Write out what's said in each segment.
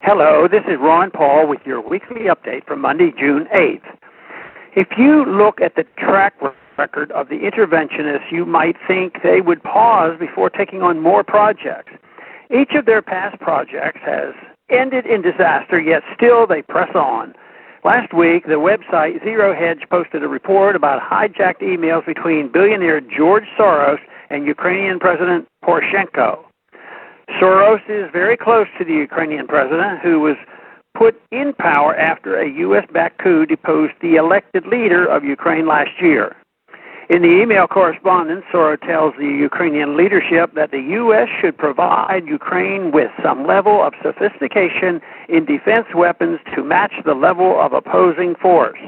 Hello, this is Ron Paul with your weekly update for Monday, June 8th. If you look at the track record of the interventionists, you might think they would pause before taking on more projects. Each of their past projects has ended in disaster, yet still they press on. Last week, the website Zero Hedge posted a report about hijacked emails between billionaire George Soros and Ukrainian President Poroshenko. Soros is very close to the Ukrainian president, who was put in power after a U.S.-backed coup deposed the elected leader of Ukraine last year. In the email correspondence, Soros tells the Ukrainian leadership that the U.S. should provide Ukraine with some level of sophistication in defense weapons to match the level of opposing force.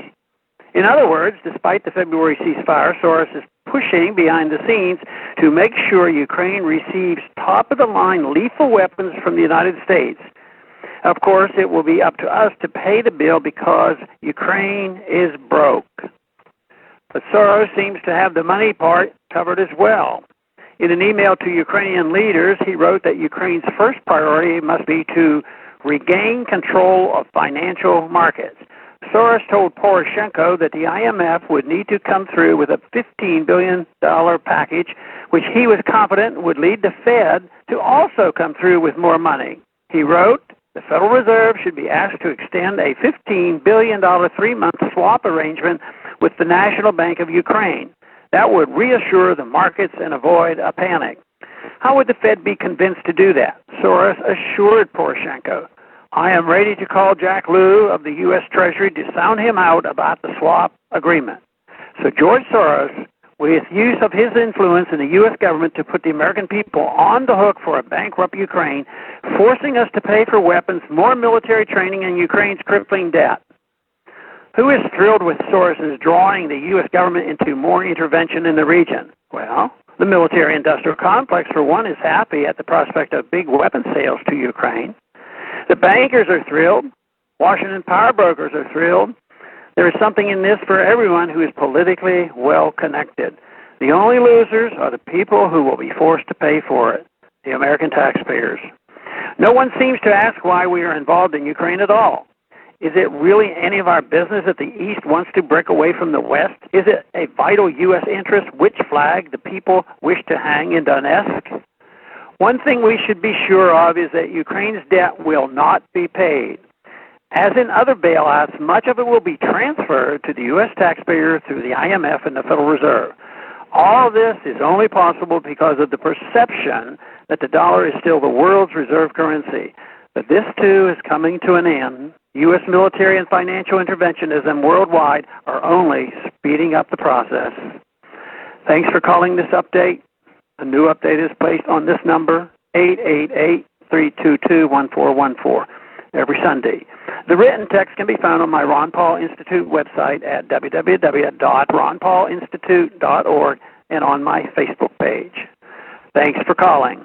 In other words, despite the February ceasefire, Soros is pushing behind the scenes to make sure Ukraine receives top-of-the-line lethal weapons from the United States. Of course, it will be up to us to pay the bill because Ukraine is broke. But Soros seems to have the money part covered as well. In an email to Ukrainian leaders, he wrote that Ukraine's first priority must be to regain control of financial markets. Soros told Poroshenko that the IMF would need to come through with a $15 billion package, which he was confident would lead the Fed to also come through with more money. He wrote, the Federal Reserve should be asked to extend a $15 billion three-month swap arrangement with the National Bank of Ukraine. That would reassure the markets and avoid a panic. How would the Fed be convinced to do that? Soros assured Poroshenko, I am ready to call Jack Lew of the US Treasury to sound him out about the swap agreement. So George Soros, with use of his influence in the U.S. government to put the American people on the hook for a bankrupt Ukraine, forcing us to pay for weapons, more military training, and Ukraine's crippling debt. Who is thrilled with Soros' drawing the U.S. government into more intervention in the region? Well, the military-industrial complex, for one, is happy at the prospect of big weapon sales to Ukraine. The bankers are thrilled. Washington power brokers are thrilled. There is something in this for everyone who is politically well-connected. The only losers are the people who will be forced to pay for it, the American taxpayers. No one seems to ask why we are involved in Ukraine at all. Is it really any of our business that the East wants to break away from the West? Is it a vital U.S. interest which flag the people wish to hang in Donetsk? One thing we should be sure of is that Ukraine's debt will not be paid. As in other bailouts, much of it will be transferred to the U.S. taxpayer through the IMF and the Federal Reserve. All this is only possible because of the perception that the dollar is still the world's reserve currency. But this, too, is coming to an end. U.S. military and financial interventionism worldwide are only speeding up the process. Thanks for calling this update. A new update is placed on this number, 888-322-1414, every Sunday. The written text can be found on my Ron Paul Institute website at www.ronpaulinstitute.org and on my Facebook page. Thanks for calling.